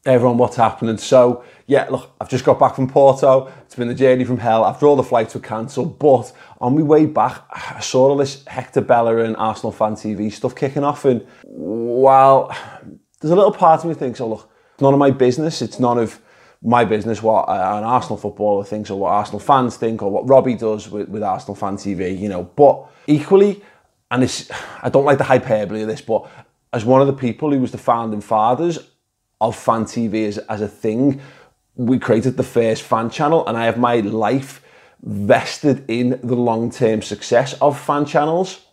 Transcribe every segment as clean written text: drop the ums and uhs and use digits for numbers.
Everyone, what's happening? So, yeah, look, I've just got back from Porto. It's been a journey from hell. After all the flights were cancelled, but on my way back, I saw all this Hector Bellerin Arsenal Fan TV stuff kicking off, and while there's a little part of me that thinks, oh look, it's none of my business. It's none of my business what an Arsenal footballer thinks, or what Arsenal fans think, or what Robbie does with Arsenal Fan TV, you know. But equally, and I don't like the hyperbole of this, but as one of the people who was the founding fathers of Fan TV as a thing, we created the first fan channel, and I have my life vested in the long-term success of fan channels.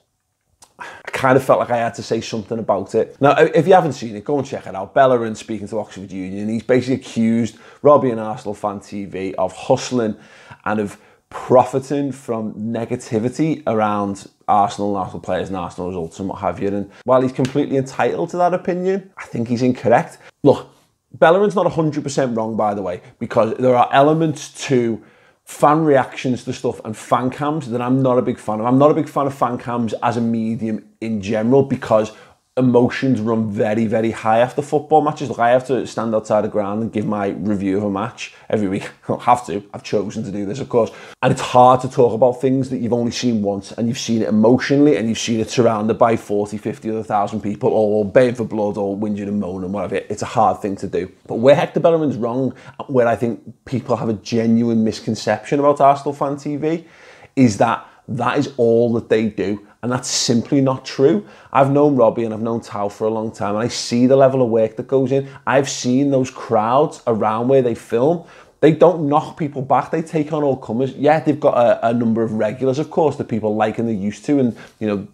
I kind of felt like I had to say something about it. Now, if you haven't seen it, go and check it out. Bellerin speaking to Oxford Union, he's basically accused Robbie and Arsenal Fan TV of hustling and of profiting from negativity around Arsenal and Arsenal players and Arsenal results and what have you. And while he's completely entitled to that opinion, I think he's incorrect. Look, Bellerin's not 100% wrong, by the way, because there are elements to fan reactions to stuff and fan cams that I'm not a big fan of. I'm not a big fan of fan cams as a medium in general, because emotions run very, very high after football matches. Look, I have to stand outside the ground and give my review of a match every week. I don't have to. I've chosen to do this, of course. And it's hard to talk about things that you've only seen once, and you've seen it emotionally, and you've seen it surrounded by 40, 50 other thousand people, all baying for blood, all whinging and moaning, whatever. It's a hard thing to do. But where Hector Bellerin's wrong, where I think people have a genuine misconception about Arsenal Fan TV, is that is all that they do. And that's simply not true. I've known Robbie and I've known Tao for a long time, and I see the level of work that goes in. I've seen those crowds around where they film. They don't knock people back. They take on all comers. Yeah, they've got a number of regulars, of course, that people like and they're used to, and you know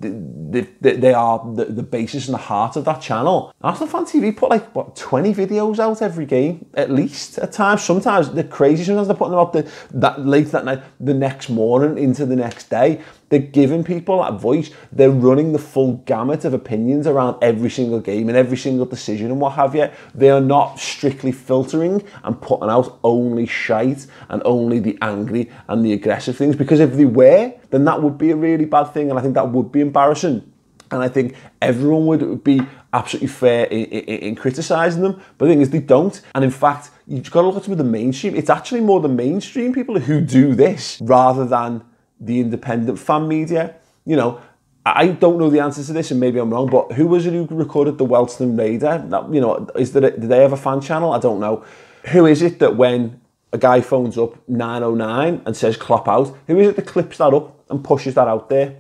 they are the basis and the heart of that channel. Arsenal Fan TV put like, what, 20 videos out every game, at least, at times. Sometimes they're crazy. Sometimes they're putting them out that late that night, the next morning into the next day. They're giving people that voice. They're running the full gamut of opinions around every single game and every single decision and what have you. They are not strictly filtering and putting out only shite and only the angry and the aggressive things, because if they were, then that would be a really bad thing, and I think that would be embarrassing. And I think everyone would be absolutely fair in criticising them. But the thing is, they don't. And in fact, you've got to look at some of the mainstream. It's actually more the mainstream people who do this rather than the independent fan media. You know, I don't know the answer to this, and maybe I'm wrong, but who was it who recorded the Wellston Raider? That, you know, did they have a fan channel? I don't know. Who is it that when a guy phones up 909 and says clap out, who is it that clips that up and pushes that out there?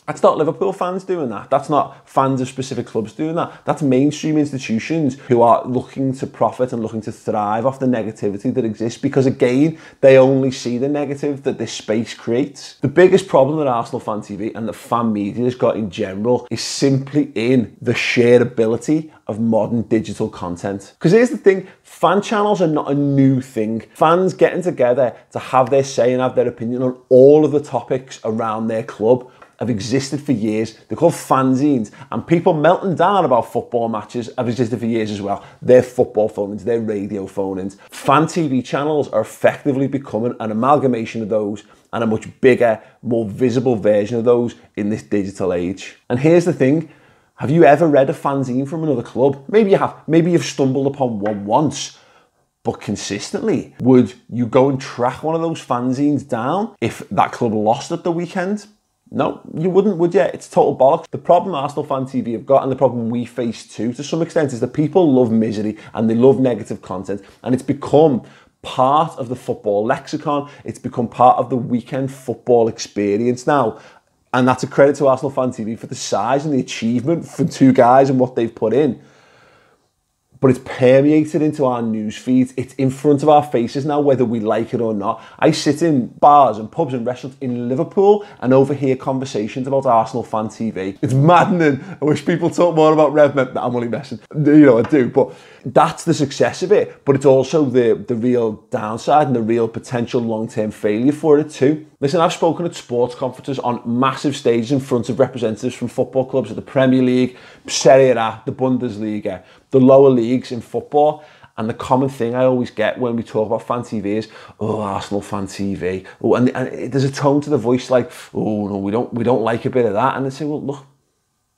That's not Liverpool fans doing that. That's not fans of specific clubs doing that. That's mainstream institutions who are looking to profit and looking to thrive off the negativity that exists, because again, they only see the negative that this space creates. The biggest problem that Arsenal Fan TV and the fan media has got in general is simply in the shareability of modern digital content. Because here's the thing, fan channels are not a new thing. Fans getting together to have their say and have their opinion on all of the topics around their club have existed for years. They're called fanzines, and people melting down about football matches have existed for years as well. They're football phone-ins, they're radio phone-ins. Fan TV channels are effectively becoming an amalgamation of those, and a much bigger, more visible version of those in this digital age. And here's the thing, have you ever read a fanzine from another club? Maybe you have, maybe you've stumbled upon one once, but consistently, would you go and track one of those fanzines down if that club lost at the weekend? No, you wouldn't, would you? It's total bollocks. The problem Arsenal Fan TV have got, and the problem we face too, to some extent, is that people love misery and they love negative content, and it's become part of the football lexicon. It's become part of the weekend football experience now. And that's a credit to Arsenal Fan TV for the size and the achievement for two guys and what they've put in. But it's permeated into our news feeds. It's in front of our faces now, whether we like it or not. I sit in bars and pubs and restaurants in Liverpool and overhear conversations about Arsenal Fan TV. It's maddening. I wish people talk more about RevMed. I'm only messing. You know, I do. But that's the success of it. But it's also the real downside and the real potential long-term failure for it too. Listen, I've spoken at sports conferences on massive stages in front of representatives from football clubs at the Premier League, Serie A, the Bundesliga, the lower leagues in football. And the common thing I always get when we talk about Fan TV is, oh, Arsenal Fan TV. Oh, and there's a tone to the voice like, oh, no, we don't like a bit of that. And they say, well, look,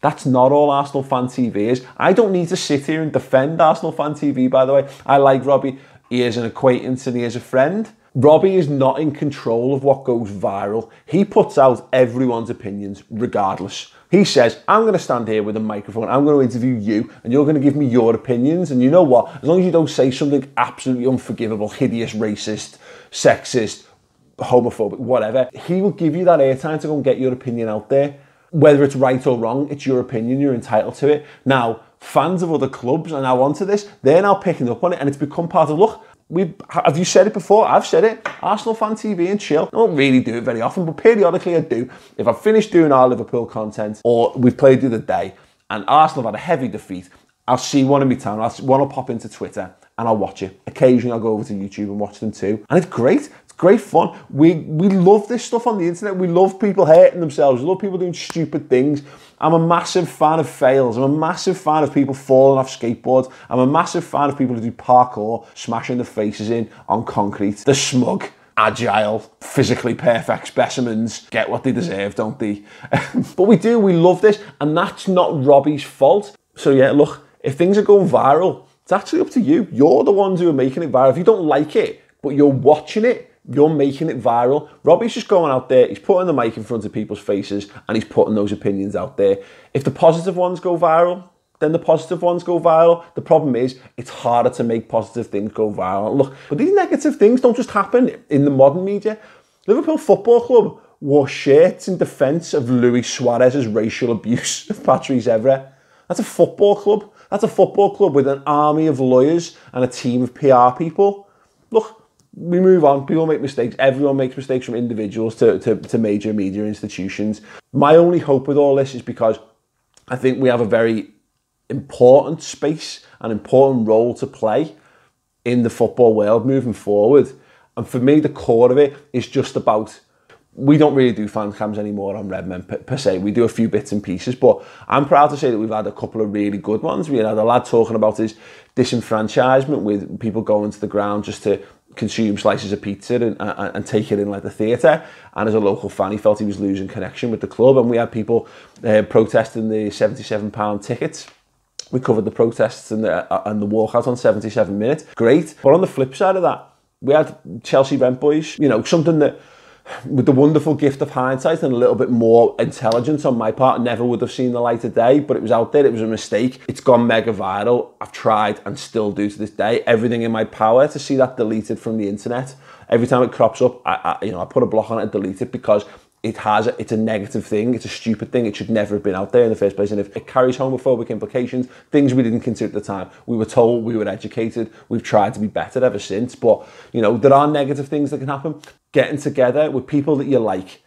That's not all Arsenal Fan TV is. I don't need to sit here and defend Arsenal Fan TV, by the way. I like Robbie. He is an acquaintance and he is a friend. Robbie is not in control of what goes viral. He puts out everyone's opinions regardless. He says, I'm going to stand here with a microphone, I'm going to interview you, and you're going to give me your opinions. And you know what? As long as you don't say something absolutely unforgivable, hideous, racist, sexist, homophobic, whatever, he will give you that airtime to go and get your opinion out there. Whether it's right or wrong, it's your opinion, you're entitled to it. Now, fans of other clubs are now onto this, they're now picking up on it, and it's become part of, look, have you said it before? I've said it. Arsenal Fan TV and chill. I don't really do it very often, but periodically I do. If I've finished doing our Liverpool content, or we've played the other day, and Arsenal have had a heavy defeat, I'll see one in my town, one will pop into Twitter, and I'll watch it. Occasionally I'll go over to YouTube and watch them too. And it's great. It's great fun. We love this stuff on the internet. We love people hurting themselves. We love people doing stupid things. I'm a massive fan of fails. I'm a massive fan of people falling off skateboards. I'm a massive fan of people who do parkour, smashing their faces in on concrete. The smug, agile, physically perfect specimens get what they deserve, don't they? But we love this, and that's not Robbie's fault. So yeah, look, if things are going viral, it's actually up to you. You're the ones who are making it viral. If you don't like it, but you're watching it, you're making it viral. Robbie's just going out there, he's putting the mic in front of people's faces and he's putting those opinions out there. If the positive ones go viral, then the positive ones go viral. The problem is, it's harder to make positive things go viral. Look, but these negative things don't just happen in the modern media. Liverpool Football Club wore shirts in defence of Luis Suarez's racial abuse of Patrice Evra. That's a football club. That's a football club with an army of lawyers and a team of PR people. Look, we move on. People make mistakes. Everyone makes mistakes, from individuals to major media institutions. My only hope with all this is because I think we have a very important space, an important role to play in the football world moving forward. And for me, the core of it is just about, we don't really do fan cams anymore on Redmen per se. We do a few bits and pieces, but I'm proud to say that we've had a couple of really good ones. We had a lad talking about his disenfranchisement with people going to the ground just to consume slices of pizza and take it in like the theatre. And as a local fan, he felt he was losing connection with the club. And we had people protesting the £77 tickets. We covered the protests and the walkout on 77 minutes. Great. But on the flip side of that, we had Chelsea Rent Boys, you know, something that, with the wonderful gift of hindsight and a little bit more intelligence on my part, never would have seen the light of day, but it was out there, it was a mistake. It's gone mega viral. I've tried and still do to this day everything in my power to see that deleted from the internet. Every time it crops up, I put a block on it and delete it, because it's a negative thing, it's a stupid thing, it should never have been out there in the first place. And if it carries homophobic implications, things we didn't consider at the time, we were told, we were educated, we've tried to be better ever since. But, you know, there are negative things that can happen. Getting together with people that you like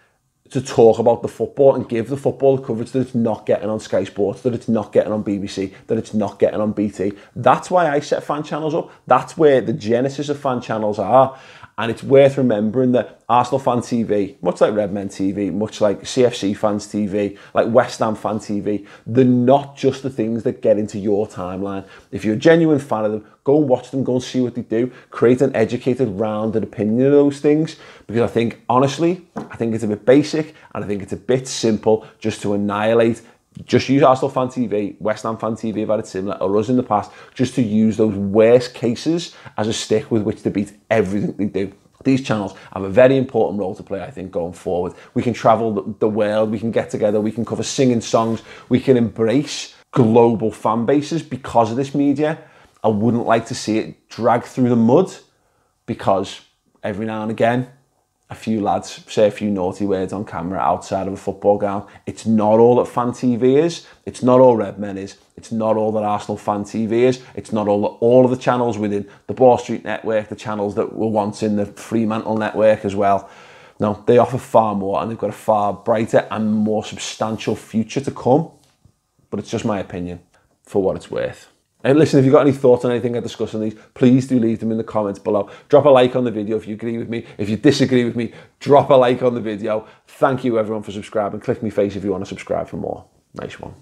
to talk about the football and give the football the coverage that it's not getting on Sky Sports, that it's not getting on BBC, that it's not getting on BT. That's why I set fan channels up. That's where the genesis of fan channels are. And it's worth remembering that Arsenal Fan TV, much like Redmen TV, much like CFC Fans TV, like West Ham Fan TV, they're not just the things that get into your timeline. If you're a genuine fan of them, go and watch them, go and see what they do, create an educated, rounded opinion of those things. Because I think, honestly, I think it's a bit basic and I think it's a bit simple just to annihilate. Just use Arsenal Fan TV, West Ham Fan TV have had it similar, or us in the past, just to use those worst cases as a stick with which to beat everything they do. These channels have a very important role to play, I think, going forward. We can travel the world, we can get together, we can cover singing songs, we can embrace global fan bases because of this media. I wouldn't like to see it drag through the mud, because every now and again, a few lads say a few naughty words on camera outside of a football ground. It's not all that Fan TV is. It's not all Redmen is. It's not all that Arsenal Fan TV is. It's not all of the channels within the Ball Street network, the channels that were once in the Fremantle network as well. No, they offer far more, and they've got a far brighter and more substantial future to come. But it's just my opinion, for what it's worth. And listen, if you've got any thoughts on anything I discuss on these, please do leave them in the comments below. Drop a like on the video if you agree with me. If you disagree with me, drop a like on the video. Thank you everyone for subscribing. Click me face if you want to subscribe for more. Nice one.